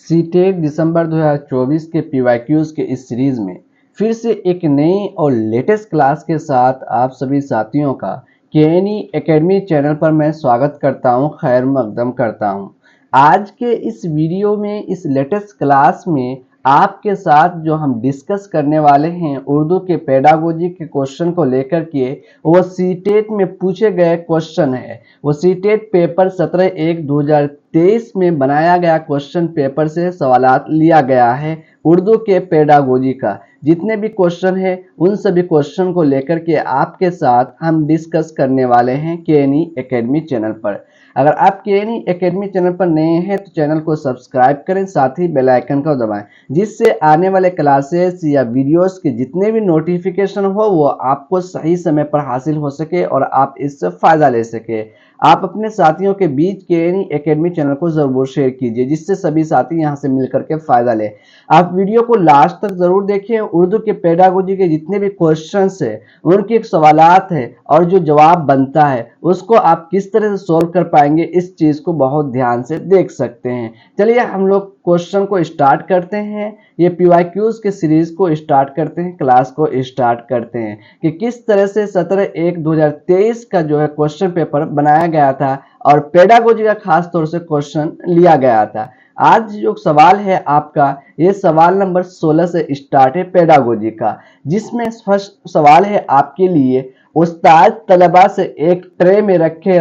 CTET दिसंबर 2024 के PYQs के इस सीरीज में फिर से एक नई और लेटेस्ट क्लास के साथ आप सभी साथियों का केएनई एकेडमी चैनल पर मैं स्वागत करता हूं, खैर मकदम करता हूं। आज के इस वीडियो में, इस लेटेस्ट क्लास में आपके साथ जो हम डिस्कस करने वाले हैं उर्दू के पेडागोजी के क्वेश्चन को लेकर के, वो सीटेट में पूछे गए क्वेश्चन है। वो सीटेट पेपर 17/1/2023 में बनाया गया क्वेश्चन पेपर से सवालात लिया गया है उर्दू के पेडागोजी का। जितने भी क्वेश्चन है उन सभी क्वेश्चन को लेकर के आपके साथ हम डिस्कस करने वाले हैं केएनई एकेडमी चैनल पर। अगर आप केएनई एकेडमी चैनल पर नए हैं तो चैनल को सब्सक्राइब करें, साथ ही बेल आइकन को दबाएं, जिससे आने वाले क्लासेस या वीडियोस के जितने भी नोटिफिकेशन हो वो आपको सही समय पर हासिल हो सके और आप इससे फायदा ले सके। आप अपने साथियों के बीच केएनई एकेडमी चैनल को जरूर शेयर कीजिए, जिससे सभी साथी यहां से मिलकर के फायदा ले। आप वीडियो को लास्ट तक जरूर देखें। उर्दू के पेडागोजी के जितने भी क्वेश्चंस है, उनके सवालात है और जो जवाब बनता है उसको आप किस तरह से सोल्व कर पाएंगे, इस चीज को बहुत ध्यान से देख सकते हैं। चलिए हम लोग क्वेश्चन को स्टार्ट करते हैं। ये पीवाईक्यूज के सीरीज को स्टार्ट करते हैं, क्लास को स्टार्ट करते हैं कि किस तरह से 17/1/2023 का जो है क्वेश्चन पेपर बनाया गया था और पेडागोजी का खास तौर से क्वेश्चन लिया गया था। आज जो सवाल है आपका, ये सवाल नंबर 16 से स्टार्ट है पेडागोजी का, जिसमें फर्स्ट सवाल है आपके लिए, उस्ताद तलबा से एक ट्रे में रखे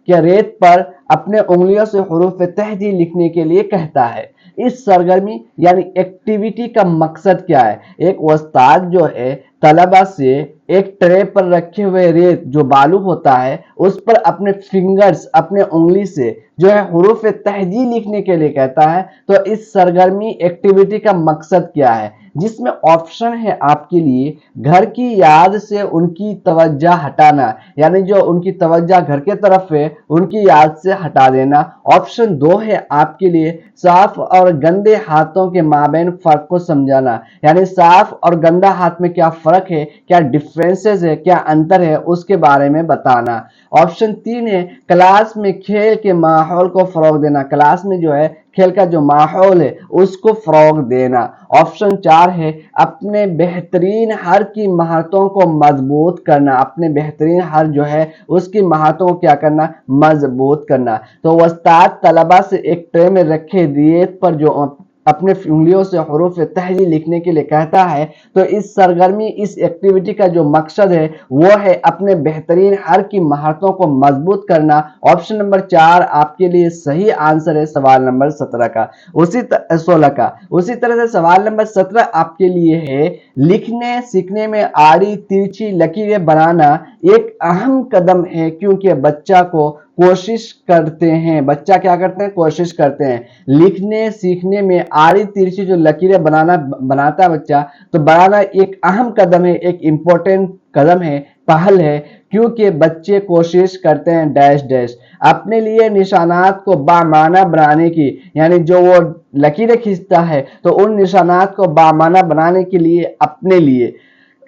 रेत पर अपने उंगलियों से हुरूफ तहजी लिखने के लिए कहता है। इस सरगर्मी यानी एक्टिविटी का मकसद क्या है? एक उस्ताद जो है तलबा से एक ट्रे पर रखे हुए रेत जो बालू होता है उस पर अपने फिंगर्स, अपने उंगली से जो है हुरूफ तहजी लिखने के लिए कहता है। तो इस सरगर्मी एक्टिविटी का मकसद क्या है? जिसमें ऑप्शन है आपके लिए, घर की याद से उनकी तवज्जो हटाना, यानी जो उनकी तवज्जो घर के तरफ है उनकी याद से हटा देना। ऑप्शन 2 है आपके लिए, साफ और गंदे हाथों के माबैन फर्क को समझाना, यानी साफ और गंदा हाथ में क्या फर्क है, क्या डिफरेंसेस है, क्या अंतर है, उसके बारे में बताना। ऑप्शन 3 है क्लास में खेल के माहौल को फरोग देना, क्लास में जो है खेल का जो माहौल है उसको फरोग देना। ऑप्शन 4 है अपने बेहतरीन हर की महारतों को मजबूत करना, अपने बेहतरीन हर जो है उसकी महारतों को क्या करना, मजबूत करना। तो उस्ताद तलबा से एक ट्रे में रखे रेत पर जो अपने उंगलियों से हुरूफ तहजी लिखने के लिए कहता है, तो इस सरगर्मी, इस एक्टिविटी का जो मकसद है वो है अपने बेहतरीन हर की महारतों को मजबूत करना। ऑप्शन नंबर 4 आपके लिए सही आंसर है सवाल नंबर 17 का। 16 का। उसी तरह से सवाल नंबर 17 आपके लिए है, लिखने सीखने में आड़ी तिरछी लकीरें बनाना एक अहम कदम है, क्योंकि बच्चा को कोशिश करते हैं, बच्चा क्या करते हैं, कोशिश करते हैं। लिखने सीखने में आड़ी तिरछी जो लकीरें बनाता है बच्चा, तो बनाना एक अहम कदम है, एक इंपॉर्टेंट कदम है, पहल है, क्योंकि बच्चे कोशिश करते हैं डैश डैश अपने लिए निशानात को बामाना बनाने की, यानी जो वो लकीरें खींचता है तो उन निशानात को बामाना बनाने के लिए, अपने लिए।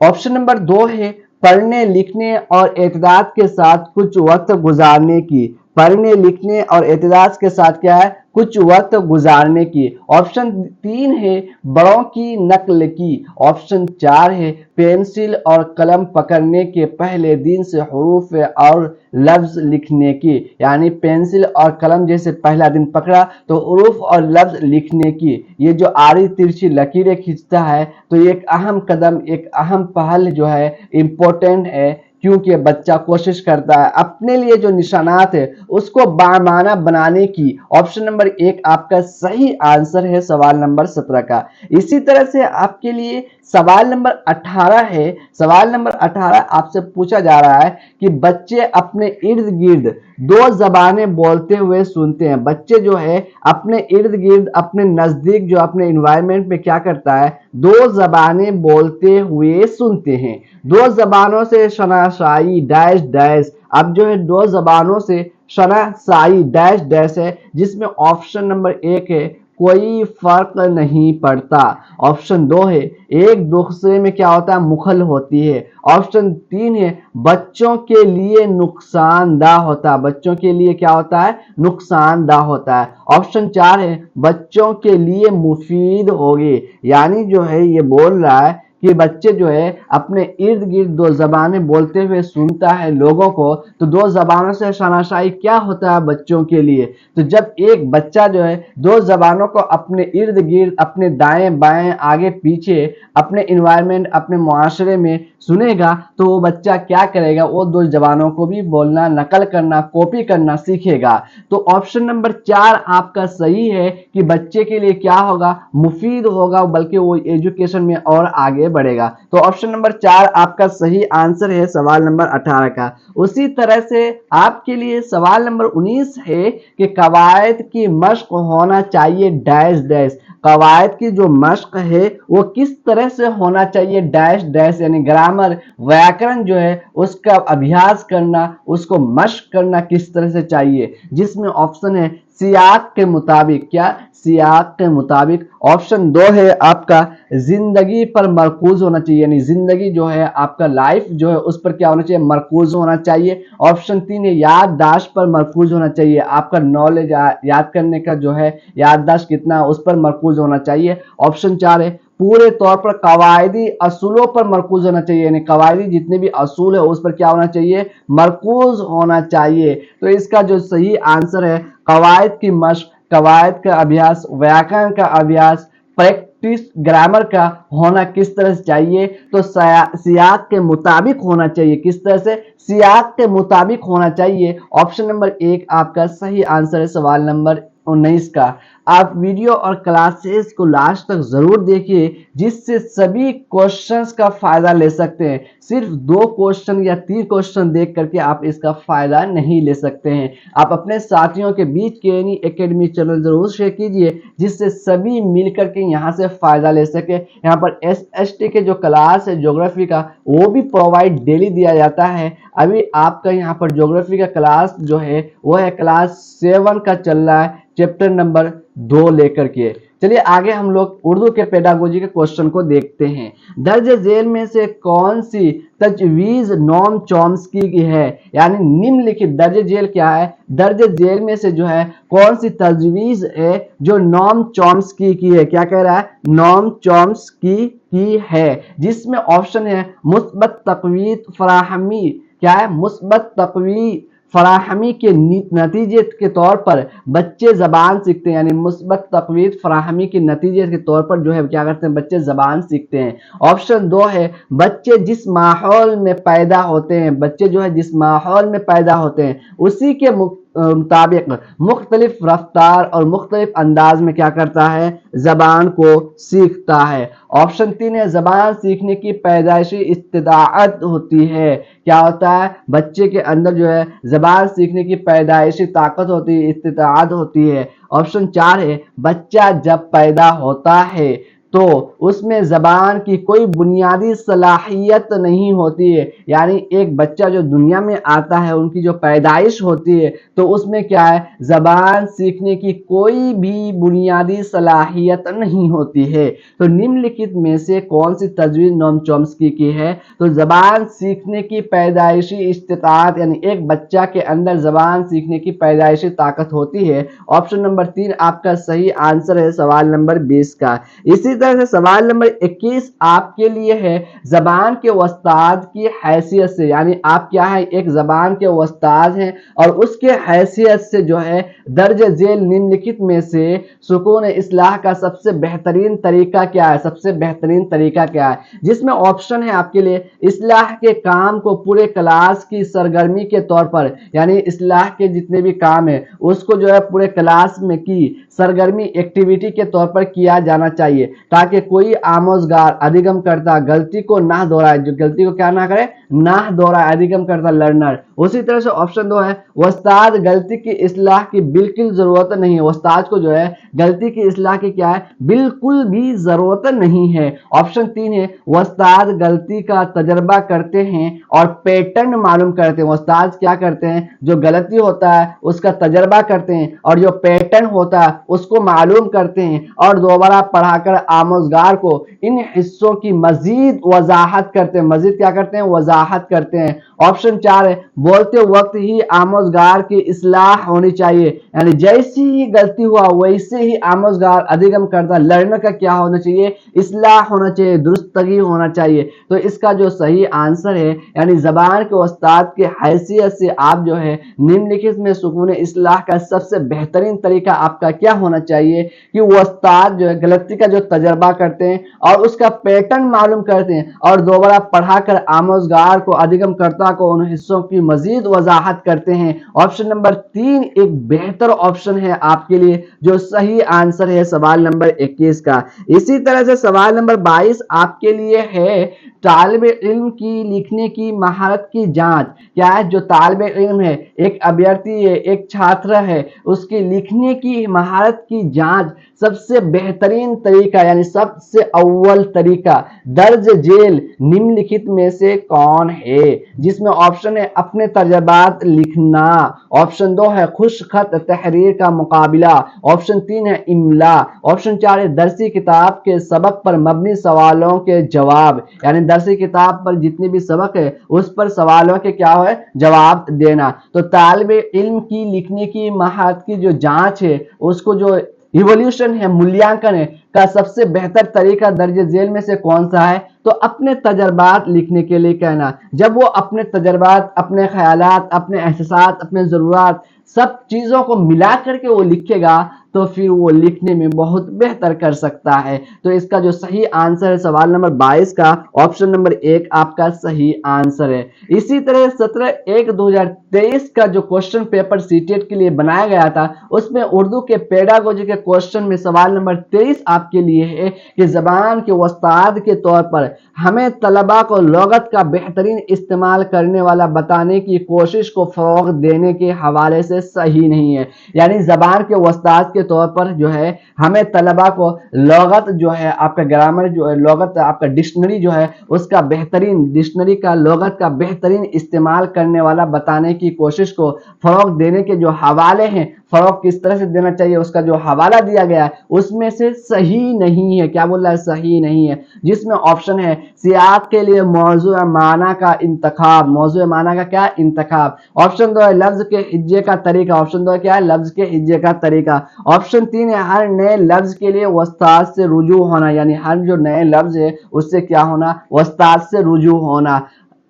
ऑप्शन नंबर 2 है पढ़ने लिखने और एतदाद के साथ कुछ वक्त गुजारने की, पढ़ने लिखने और एतदाद के साथ क्या है, कुछ वक्त गुजारने की। ऑप्शन 3 है बड़ों की नकल की। ऑप्शन 4 है पेंसिल और कलम पकड़ने के पहले दिन से हुरूफ और लफ्ज लिखने की, यानी पेंसिल और कलम जैसे पहला दिन पकड़ा तो हुरूफ और लफ्ज लिखने की। ये जो आड़ी तिरछी लकीरें खींचता है तो ये एक अहम कदम, एक अहम पहल जो है, इंपॉर्टेंट है, क्योंकि बच्चा कोशिश करता है अपने लिए जो निशानात है उसको बामाना बनाने की। ऑप्शन नंबर 1 आपका सही आंसर है सवाल नंबर 17 का। इसी तरह से आपके लिए सवाल नंबर 18 है। सवाल नंबर 18 आपसे पूछा जा रहा है कि बच्चे अपने इर्द गिर्द 2 जबानें बोलते हुए सुनते हैं। बच्चे जो है अपने इर्द गिर्द, अपने नजदीक, जो अपने एनवायरनमेंट में क्या करता है, 2 जबानें बोलते हुए सुनते हैं। 2 जबानों से शनाशाई डैश डैश, अब जो है 2 जबानों से शनाशाई डैश डैश है, जिसमें ऑप्शन नंबर 1 है कोई फर्क नहीं पड़ता। ऑप्शन 2 है एक दूसरे में क्या होता है, मुखल होती है। ऑप्शन 3 है बच्चों के लिए नुकसानदाह होता है, बच्चों के लिए क्या होता है, नुकसानदाह होता है। ऑप्शन 4 है बच्चों के लिए मुफीद होगी। यानी जो है ये बोल रहा है कि बच्चे जो है अपने इर्द गिर्द दो जबानें बोलते हुए सुनता है लोगों को, तो दो जबानों से शनाशाई क्या होता है बच्चों के लिए। तो जब एक बच्चा जो है दो जबानों को अपने इर्द गिर्द, अपने दाएं बाएं आगे पीछे, अपने इन्वायरमेंट, अपने मुआशरे में सुनेगा, तो वो बच्चा क्या करेगा, वो दो जबानों को भी बोलना, नकल करना, कॉपी करना सीखेगा। तो ऑप्शन नंबर 4 आपका सही है कि बच्चे के लिए क्या होगा, मुफीद होगा, बल्कि वो एजुकेशन में और आगे बढ़ेगा। तो ऑप्शन नंबर 4 आपका सही आंसर है सवाल नंबर 18 का। उसी तरह से आपके लिए सवाल नंबर 19 है कि कवायद की मश्क होना चाहिए डैश डैश। कवायद की जो मश्क है वो किस तरह से होना चाहिए डैश डैश, यानी ग्रामर, व्याकरण जो है उसका अभ्यास करना, उसको मश्क करना किस तरह से चाहिए, जिसमें ऑप्शन है सियाक के मुताबिक। क्या, सियाक के मुताबिक। ऑप्शन 2 है आपका जिंदगी पर मरकूज होना चाहिए, यानी जिंदगी जो है आपका लाइफ जो है उस पर क्या होना चाहिए, मरकूज होना चाहिए। ऑप्शन 3 है याददाश्त पर मरकूज होना चाहिए, आपका नॉलेज याद करने का जो है याददाश्त कितना उस पर मरकूज होना चाहिए। ऑप्शन 4 है पूरे तौर पर कवायदी असूलों पर मरकूज होना चाहिए, यानी कवायदी जितने भी असूल है उस पर क्या होना चाहिए, मरकूज होना चाहिए। तो इसका जो सही आंसर है कवायद की मश्क, कवायद का अभ्यास, व्याकरण का अभ्यास, प्रैक्टिस ग्रामर का होना किस तरह से चाहिए, तो सियाक के मुताबिक होना चाहिए। किस तरह से, सियाक के मुताबिक होना चाहिए। ऑप्शन नंबर 1 आपका सही आंसर है सवाल नंबर 19 का। आप वीडियो और क्लासेस को लास्ट तक जरूर देखिए, जिससे सभी क्वेश्चंस का फायदा ले सकते हैं। सिर्फ 2 क्वेश्चन या 3 क्वेश्चन देख करके आप इसका फायदा नहीं ले सकते हैं। आप अपने साथियों के बीच केएनई एकेडमी चैनल जरूर शेयर कीजिए, जिससे सभी मिलकर के यहाँ से फायदा ले सके। यहाँ पर SST के जो क्लास है ज्योग्राफी का, वो भी प्रोवाइड डेली दिया जाता है। अभी आपका यहाँ पर ज्योग्राफी का क्लास जो है वो है क्लास 7 का चल रहा है, चैप्टर नंबर 2 लेकर के। चलिए आगे हम लोग उर्दू के पेडागोजी के क्वेश्चन को देखते हैं। दर्ज झेल में से कौन सी तजवीज नोम चॉम्स्की की है, यानी निम्नलिखित दर्ज झेल क्या है, दर्ज झेल में से जो है कौन सी तजवीज है जो नोम चॉम्स्की की है। क्या कह रहा है, नोम चॉम्स्की की है, जिसमें ऑप्शन है मुस्बत तकवीत फराहमी। क्या है, मुस्बत तकवीत फराहमी के नतीजे के तौर पर बच्चे जबान सीखते हैं, यानी मुस्बत तकवीत फराहमी के नतीजे के तौर पर जो है क्या करते हैं, बच्चे जबान सीखते हैं। ऑप्शन 2 है बच्चे जिस माहौल में पैदा होते हैं, बच्चे जो है जिस माहौल में पैदा होते हैं उसी के मुताबिक मुख्तलिफ रफ्तार और मुख्तलिफ अंदाज में क्या करता है, जबान को सीखता है। ऑप्शन 3 है जबान सीखने की पैदाइशी इस्तिताअत होती है। क्या होता है, बच्चे के अंदर जो है जबान सीखने की पैदाइशी ताकत होती है, इस्तिताअत होती है। ऑप्शन 4 है बच्चा जब पैदा होता है तो उसमें जबान की कोई बुनियादी सलाहियत नहीं होती है, यानी एक बच्चा जो दुनिया में आता है उनकी जो पैदाइश होती है तो उसमें क्या है, जबान सीखने की कोई भी बुनियादी सलाहियत नहीं होती है। तो निम्नलिखित में से कौन सी तजवीज नोम चॉम्स्की की है, तो जबान सीखने की पैदाइशी इस्तिताअत, यानी एक बच्चा के अंदर जबान सीखने की पैदाइशी ताकत होती है। ऑप्शन नंबर 3 आपका सही आंसर है सवाल नंबर 20 का। इसी तरह से सवाल नंबर 21 आपके लिए है जबान के उस्ताद की हैसियत से, यानी आप क्या है, एक जबान के उस्ताद हैं और उसके हैसियत से जो है दर्ज झेल निम्नलिखित में से सुकून इस्लाह का सबसे बेहतरीन तरीका क्या है, सबसे बेहतरीन तरीका क्या है, जिसमें ऑप्शन है आपके लिए इस्लाह के काम को पूरे क्लास की सरगर्मी के तौर पर, यानी इस्लाह के जितने भी काम है उसको जो है पूरे क्लास में की सरगर्मी एक्टिविटी के तौर पर किया जाना चाहिए। ताकि कोई आमोजगार अधिगम करता गलती को ना दोहराए, जो गलती को क्या ना करे, ना दोहराए, अधिगम करता लर्नर। उसी तरह से ऑप्शन 2 है उस्ताद गलती की इस्लाह की बिल्कुल जरूरत नहीं है, उस्ताद को जो है गलती की इस्लाह की क्या है, बिल्कुल भी जरूरत नहीं है। ऑप्शन 3 है उस्ताद गलती का तजर्बा करते हैं और पैटर्न मालूम करते हैं, उस्ताद क्या करते हैं, जो गलती होता है उसका तजर्बा करते हैं और जो पैटर्न होता है उसको मालूम करते हैं और दोबारा पढ़ाकर आमोजगार को इन हिस्सों की मजीद वजाहत करते हैं, मजीद क्या करते हैं, वजाहत करते हैं। ऑप्शन 4 है बोलते वक्त ही आमोजगार की इस्लाह होनी चाहिए, यानी जैसी ही गलती हुआ वैसे ही आमोजगार अधिगम करता लर्नर का क्या होना चाहिए, इस्लाह होना चाहिए, दुरुस्तगी होना चाहिए। तो इसका जो सही आंसर है, यानी जबान के उस्ताद के हैसियत से आप जो है निम्नलिखित में सुकून इस्लाह का सबसे बेहतरीन तरीका आपका क्या होना चाहिए कि वो उस्ताद जो है गलती का जो तजर्बा करते हैं और उसका पैटर्न मालूम करते हैं और दोबारा पढ़ाकर आमोजगार को अधिगम करता को उन हिस्सों की मजीद वजाहत करते हैं। ऑप्शन नंबर 3 एक बेहतर ऑप्शन है आपके लिए, जो सही आंसर है सवाल नंबर 21 का। इसी तरह से सवाल नंबर 22 आपके लिए है तालिब इल्म की लिखने की महारत की जांच। क्या है, जो तालिब इल्म है, एक अभ्यर्थी है, एक छात्र है, उसकी लिखने की महारत की जांच सबसे बेहतरीन तरीका यानी सबसे अव्वल तरीका दर्ज जेल निम्नलिखित में से कौन है, जिसमें ऑप्शन है अपने तजर्बात लिखना, ऑप्शन 2 है खुश खत तहरीर का मुकाबला, ऑप्शन 3 है इमला, ऑप्शन 4 है दरसी किताब के सबक पर मबनी सवालों के जवाब, यानी दरसी किताब पर जितने भी सबक है उस पर सवालों के क्या है, जवाब देना। तो तालिब इल्म की लिखने की महारत की जो जांच है, उसको जो इवोल्यूशन है, मूल्यांकन है का सबसे बेहतर तरीका दर्ज झेल में से कौन सा है, तो अपने तजर्बात लिखने के लिए कहना। जब वो अपने तजर्बात, अपने ख्यालात, अपने एहसास, अपने जरूरत सब चीजों को मिला करके वो लिखेगा तो फिर वो लिखने में बहुत बेहतर कर सकता है। तो इसका जो सही आंसर है सवाल नंबर 22 का ऑप्शन नंबर 1 आपका सही आंसर है। इसी तरह 17/1/2023 का जो क्वेश्चन पेपर सीटेट के लिए बनाया गया था, उसमें उर्दू के पेडागोजी के क्वेश्चन में सवाल नंबर 23 आपके लिए है कि जबान के उस्ताद के तौर पर हमें तलबा को लुगत का बेहतरीन इस्तेमाल करने वाला बताने की कोशिश को फरोग देने के हवाले से सही नहीं है। यानी जबान के उस्ताद के तौर पर जो है हमें तलबा को लुगत जो है, आपका ग्रामर जो है, लुगत आपका डिक्शनरी जो है उसका बेहतरीन, डिक्शनरी का लुगत का बेहतरीन इस्तेमाल करने वाला बताने की कोशिश को फरोग देने के जो हवाले हैं, फरोग किस तरह से देना चाहिए उसका जो हवाला दिया गया है उसमें से सही नहीं है। क्या बोल रहा है, सही नहीं है। जिसमें ऑप्शन है सियाक के लिए मौजू माना का इंतखाब, मौजू माना का क्या इंतखाब। ऑप्शन 2 है लफ्ज के हिज्जे का तरीका, ऑप्शन 2 क्या है, लफ्ज के हिज्जे का तरीका। ऑप्शन 3 है हर नए लफ्ज के लिए उस्ताद से रुजू होना, यानी हर जो नए लफ्ज है उससे क्या होना, उस्ताद से रुजू होना।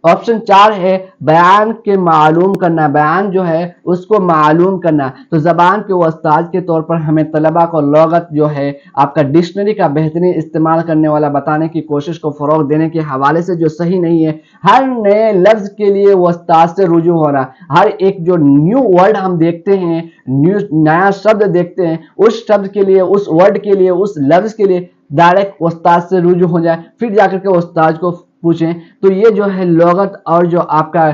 ऑप्शन 4 है बयान के मालूम करना, बयान जो है उसको मालूम करना। तो जबान के उस्ताद के तौर पर हमें तलबा को लुगत जो है आपका डिक्शनरी का बेहतरीन इस्तेमाल करने वाला बताने की कोशिश को फरोग देने के हवाले से जो सही नहीं है, हर नए लफ्ज के लिए उस्ताद से रुजू होना। हर एक जो न्यू वर्ड हम देखते हैं, नया शब्द देखते हैं, उस शब्द के लिए, उस वर्ड के लिए, उस लफ्ज के लिए डायरेक्ट उस्ताद से रुजू हो जाए, फिर जाकर के उस्ताद को पूछें। तो ये जो है लुगत और जो आपका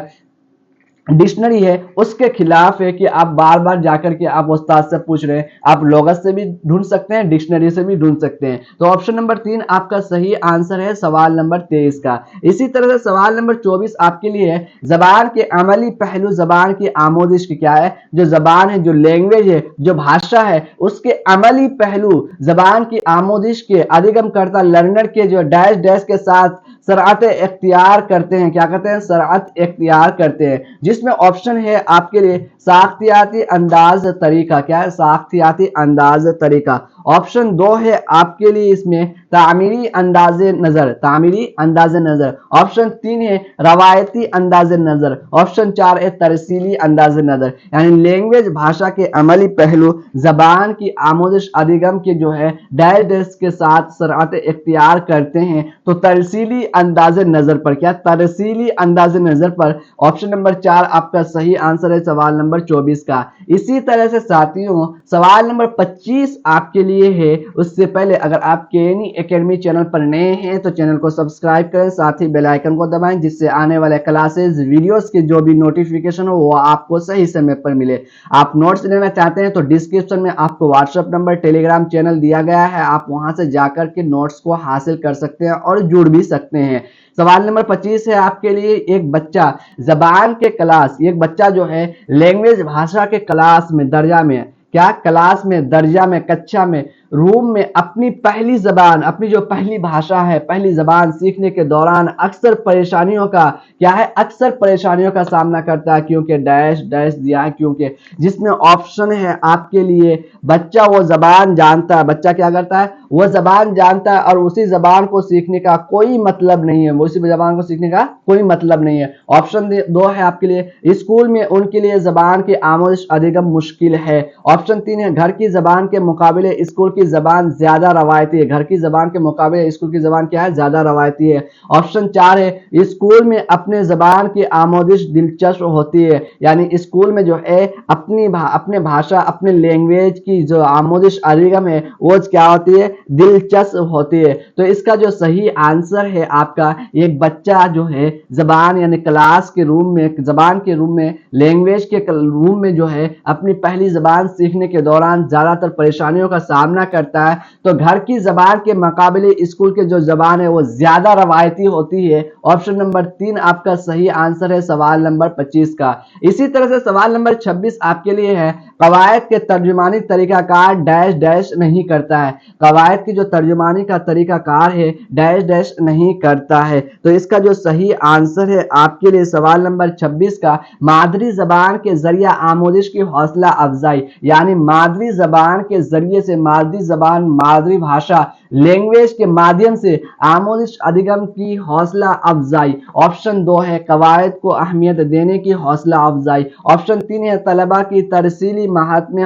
डिक्शनरी है उसके खिलाफ है कि आप बार बार जाकर के आप उस्ताद से पूछ रहे हैं। आप लुगत से भी ढूंढ सकते हैं, डिक्शनरी से भी ढूंढ सकते हैं। तो ऑप्शन नंबर 3 आपका सही आंसर है सवाल नंबर 23 का। इसी तरह से सवाल नंबर 24 आपके लिए है जबान के अमली पहलू, जबान की आमोदिश की क्या है, जो जबान है, जो लैंग्वेज है, जो भाषा है, उसके अमली पहलू जबान की आमोदिश के अधिगम करता लर्नर के जो डैश डैश के साथ सरअत इख्तियार करते हैं। क्या करते हैं, सरअत इख्तियार करते हैं। जिसमें ऑप्शन है आपके लिए साख्तियाती अंदाज तरीका, क्या है, साख्तियाती अंदाज तरीका। ऑप्शन 2 है आपके लिए इसमें तामीरी अंदाजे नजर, तामीरी अंदाजे नजर। ऑप्शन 3 है रवायती अंदाजे नजर। ऑप्शन 4 है तरसीली अंदाजे नजर। यानी लैंग्वेज, भाषा के अमली पहलू जबान की आमोदिश अधिगम के जो है डैश डैश के साथ सरअत इख्तियार करते हैं। तो तरसीली अंदाजे नजर पर, क्या, तरसीली अंदाजे नजर पर ऑप्शन नंबर 4 आपका सही आंसर है सवाल नंबर 24 का। इसी तरह से साथियों सवाल नंबर 25 आपके लिए है। उससे पहले अगर आप केएनई एकेडमी चैनल पर नए हैं तो चैनल को सब्सक्राइब करें, साथ ही बेल आइकन को दबाएं जिससे आने वाले क्लासेस वीडियोस की जो भी नोटिफिकेशन हो वो आपको सही समय पर मिले। आप नोट्स लेना चाहते हैं तो डिस्क्रिप्शन में आपको व्हाट्सएप नंबर, टेलीग्राम चैनल दिया गया है, आप वहां से जाकर के नोट्स को हासिल कर सकते हैं और जुड़ भी सकते हैं। सवाल नंबर 25 है आपके लिए, एक बच्चा जबान के क्लास, एक बच्चा जो है लैंग्वेज भाषा के क्लास में, दर्जा में, क्या क्लास में, दर्जा में, कक्षा में, रूम में अपनी पहली जबान, अपनी जो पहली भाषा है, पहली जबान सीखने के दौरान अक्सर परेशानियों का क्या है, अक्सर परेशानियों का सामना करता है, क्योंकि डैश डैश दिया है, क्योंकि जिसमें ऑप्शन है आपके लिए बच्चा वो जबान जानता है, बच्चा क्या करता है, वो जबान जानता है और उसी जबान को सीखने का कोई मतलब नहीं है, उसी जबान को सीखने का कोई मतलब नहीं है। ऑप्शन 2 है आपके लिए, स्कूल में उनके लिए जबान की आमोजिश अधिगम मुश्किल है। ऑप्शन 3 है, घर की जबान के मुकाबले स्कूल की जबान ज्यादा रवायती है, घर की जबान के मुकाबले स्कूल की जबान क्या है, ज्यादा रवायती है। ऑप्शन 4 है, स्कूल में अपने जबान की आमोजिश दिलचस्प होती है, यानी स्कूल में जो है अपने भाषा, अपने लैंग्वेज की जो आमोजिश अधिगम है वो क्या होती है, दिलचस्प होती है। तो इसका जो सही आंसर है आपका, एक बच्चा जो है जबान यानी क्लास के रूम में, जबान के रूम में, लैंग्वेज के रूम में जो है अपनी पहली जबान सीखने के दौरान ज्यादातर परेशानियों का सामना करता है, तो घर की जबान के मुकाबले स्कूल के जो जबान है वो ज्यादा रवायती होती है। ऑप्शन नंबर 3 आपका सही आंसर है सवाल नंबर 25 का। इसी तरह से सवाल नंबर 26 आपके लिए है, कवायद के तर्जुमानी तरीकाकार डैश डैश नहीं करता है, कवायद की जो तर्जुमानी का तरीकाकार है डैश डैश नहीं करता है। तो इसका जो सही आंसर है आपके लिए सवाल नंबर 26 का, मादरी जबान के जरिए आमोजिश की हौसला अफजाई, यानी मादरी जबान के जरिए से, मादरी जबान, मादरी भाषा, लैंग्वेज के माध्यम से आमोजिश अधिगम की हौसला अफजाई। ऑप्शन 2 है, कवायद को अहमियत देने की हौसला अफजाई। ऑप्शन 3 है, तलबा की तरसीली महारत में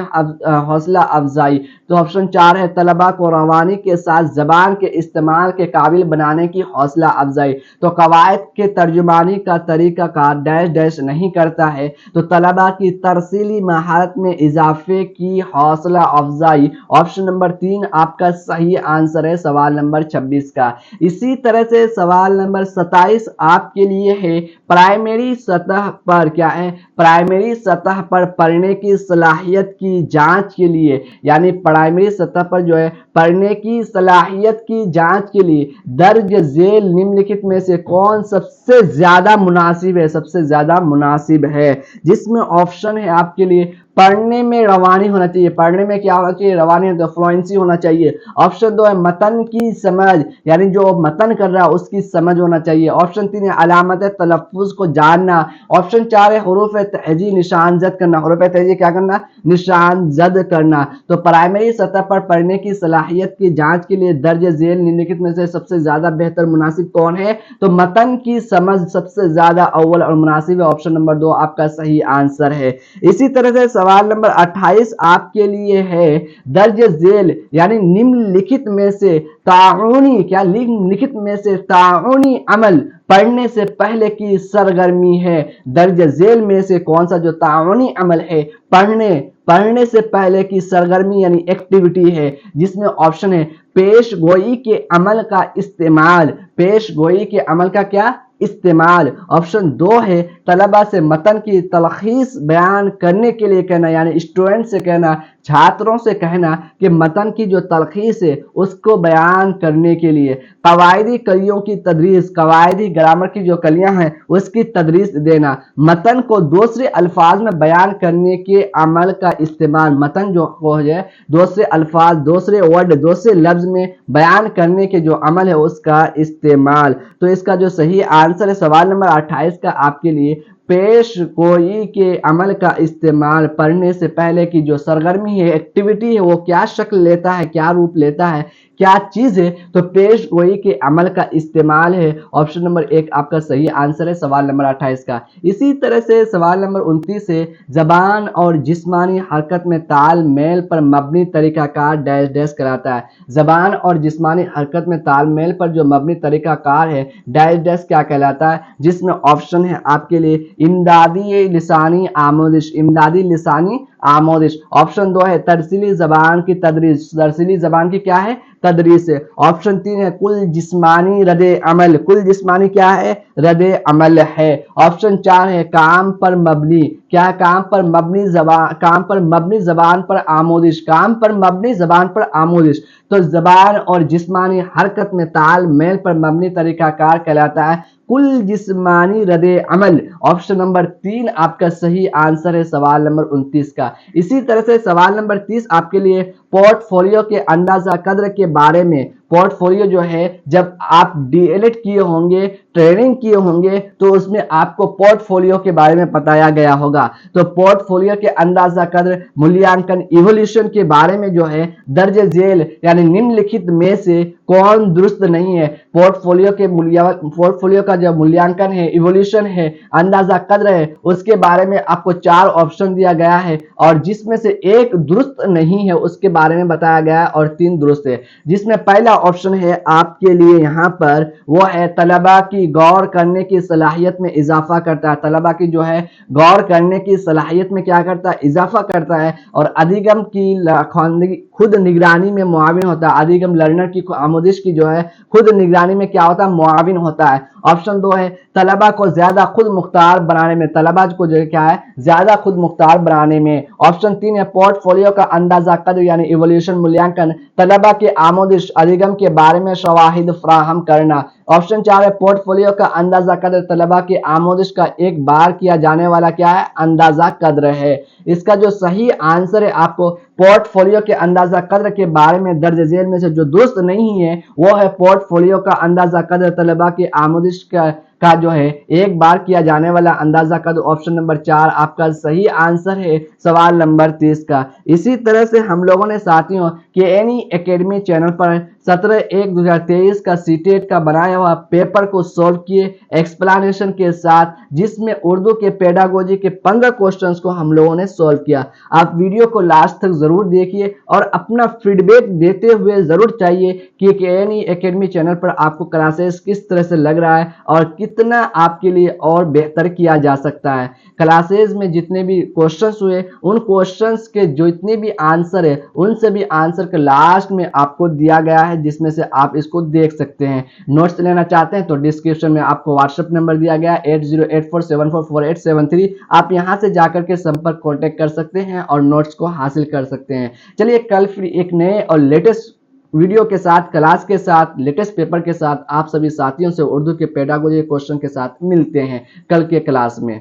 हौसला अफजाई। तो ऑप्शन 4 है, तलबा को रवानी के साथ जबान के इस्तेमाल के काबिल बनाने की हौसला अफजाई। तो कवायद के तर्जुमानी का तरीका कार डैश डैश नहीं करता है, तो तलबा की तरसीली महारत में इजाफे की हौसला अफजाई। ऑप्शन नंबर 3 आपका सही आंसर है सवाल नंबर 26 का। इसी तरह से सवाल नंबर 27 आपके लिए है, प्राइमरी सतह पर क्या है, प्राइमरी सतह पर पढ़ने की सलाहियत की जांच के लिए, यानी प्राइमरी सतह पर जो है पढ़ने की सलाहियत की जांच के लिए दर्ज झेल निम्नलिखित में से कौन सबसे ज्यादा मुनासिब है, सबसे ज्यादा मुनासिब है, जिसमें ऑप्शन है आपके लिए, पढ़ने में रवानी होना चाहिए, पढ़ने में क्या होना चाहिए, रवानी, तो फ्लुएंसी होना चाहिए। ऑप्शन 2 है, मतन की समझ, यानी जो मतन कर रहा है उसकी समझ होना चाहिए। ऑप्शन 3 है, अलामत तलफ्फुज को जानना। ऑप्शन 4 है, हुरूफ तहजी निशान जद करना, हुरूफ तहजी क्या करना, निशान जद करना। तो प्राइमरी सतह पर पढ़ने की सलाहियत की जांच के लिए दर्ज झेल निम्नलिखित में से सबसे ज्यादा बेहतर मुनासिब कौन है, तो मतन की समझ सबसे ज्यादा अव्वल और मुनासिब है। ऑप्शन नंबर 2 आपका सही आंसर है। इसी तरह से सवाल नंबर 28 आपके लिए है, दर्ज झेल यानी निम्नलिखित में से ताउनी, क्या निम्नलिखित में से ताउनी अमल पढ़ने से पहले की सरगर्मी है, दर्ज झेल में से कौन सा जो ताउनी अमल है पढ़ने से पहले की सरगर्मी यानी एक्टिविटी है, जिसमें ऑप्शन है, पेश गोई के अमल का इस्तेमाल, पेश गोई के अमल का क्या इस्तेमाल। ऑप्शन 2 है, तलबा से मतन की तलखीस बयान करने के लिए कहना, यानी स्टूडेंट से कहना, छात्रों से कहना कि मतन की जो तलखीस है उसको बयान करने के लिए, कवायदी कलियों की तदरीस, कवायदी ग्रामर की जो कलियां हैं उसकी तदरीस देना, मतन को दूसरे अल्फाज में बयान करने के अमल का इस्तेमाल, मतन जो है दूसरे अल्फाज, दूसरे वर्ड, दूसरे लफ्ज में बयान करने के जो अमल है उसका इस्तेमाल। तो इसका जो सही आंसर है सवाल नंबर 28 का आपके लिए, पेश गोई के अमल का इस्तेमाल पढ़ने से पहले की जो सरगर्मी है, एक्टिविटी है, वो क्या शक्ल लेता है, क्या रूप लेता है, क्या चीज है, तो पेश गोई के अमल का इस्तेमाल है। ऑप्शन नंबर 1 आपका सही आंसर है सवाल नंबर 28 का। इसी तरह से सवाल नंबर 29 से, जबान और जिस्मानी हरकत में तालमेल पर मबनी तरीकाकार डैश डैश कराता है, जबान और जिस्मानी हरकत में तालमेल पर जो मबनी तरीकाकार है डैश डैश क्या कहलाता है, जिसमें ऑप्शन है आपके लिए, इमदादी लिसानी आमोदिश, इमदादी लिसानी आमोदिश। ऑप्शन 2 है तरसीली जबान की तदरीस, तरसीली जबान की क्या है, तदरीस है। ऑप्शन 3 है कुल जिस्मानी रद्द अमल, कुल जिस्मानी क्या है, रद्द अमल है। ऑप्शन 4 है काम पर मबनी, क्या काम पर मबनी जबान, काम पर मबनी जबान पर आमोदिश, काम पर मबनी जबान पर आमोदिश। तो जबान और जिस्मानी हरकत में ताल मेल पर मबनी तरीकाकार कहलाता है कुल जिस्मानी रद्द अमल। ऑप्शन नंबर 3 आपका सही आंसर है सवाल नंबर 29 का। इसी तरह से सवाल नंबर 30 आपके लिए पोर्टफोलियो के अंदाजा कद्र के बारे में, पोर्टफोलियो जो है जब आप डीएलएड किए होंगे, ट्रेनिंग किए होंगे, तो उसमें आपको पोर्टफोलियो के बारे में बताया गया होगा। तो पोर्टफोलियो के अंदाजा कद्र मूल्यांकन इवोल्यूशन के बारे में जो है दर्ज झेल यानी निम्नलिखित में से कौन दुरुस्त नहीं है। पोर्टफोलियो का जो मूल्यांकन है, इवोल्यूशन है, अंदाजा कद्र है, उसके बारे में आपको 4 ऑप्शन दिया गया है और जिसमें से एक दुरुस्त नहीं है उसके बारे में बताया गया है और 3 दुरुस्त है। जिसमें पहला ऑप्शन है आपके लिए यहाँ पर वो है तलबा की गौर करने की सलाहियत में इजाफा करता है, तलबा की जो है गौर करने की सलाहियत में क्या करता है, इजाफा करता है। और अधिगम की खुद निगरानी में मुआविन होता है, अधिगम लर्नर की आमोदिश की जो है खुद निगरानी में क्या होता है, मुआविन होता है। ऑप्शन 2 है तलबा को ज्यादा खुद मुख्तार बनाने में, तलबा को जो क्या है ज्यादा खुद मुख्तार बनाने में। ऑप्शन 3 है पोर्टफोलियो का अंदाजा कद्र यानी इवोल्यूशन मूल्यांकन तलबा के आमोदिश अधिगम के बारे में शवाहिद फ्राहम करना। ऑप्शन 4 है पोर्टफोलियो का अंदाजा कद्र तलबा के आमोदिश का एक बार किया जाने वाला क्या है, अंदाजा कद्र है। इसका जो सही आंसर है आपको पोर्टफोलियो के अंदाजा कद्र के बारे में दर्ज झेल में से जो दुरुस्त नहीं है वो है पोर्टफोलियो का अंदाजा कद्र तलबा के आमोदिश का जो है एक बार किया जाने वाला अंदाजा कद्र। ऑप्शन नंबर 4 आपका सही आंसर है सवाल नंबर 30 का। इसी तरह से हम लोगों ने साथियों केएनई एकेडमी चैनल पर 17/1/2023 का सीटेट का बनाया हुआ पेपर को सॉल्व किए एक्सप्लेनेशन के साथ, जिसमें उर्दू के पेडागोजी के 15 क्वेश्चंस को हम लोगों ने सॉल्व किया। आप वीडियो को लास्ट तक जरूर देखिए और अपना फीडबैक देते हुए जरूर चाहिए कि केएनई एकेडमी चैनल पर आपको क्लासेस किस तरह से लग रहा है और कितना आपके लिए और बेहतर किया जा सकता है। क्लासेस में जितने भी क्वेश्चंस हुए उन क्वेश्चंस के जो इतने भी आंसर है उन सभी आंसर के लास्ट में आपको दिया गया है, जिसमें से आप इसको देख सकते हैं। नोट्स लेना चाहते हैं तो डिस्क्रिप्शन में आपको व्हाट्सएप नंबर दिया गया है 8084744873। आप यहां से जाकर के संपर्क कांटेक्ट कर सकते हैं और नोट्स को हासिल कर सकते हैं। चलिए कल फिर एक नए और लेटेस्ट वीडियो के साथ, क्लास के साथ, लेटेस्ट पेपर के साथ आप सभी साथियों से उर्दू के पेडागोजी क्वेश्चन के साथ मिलते हैं कल के क्लास में।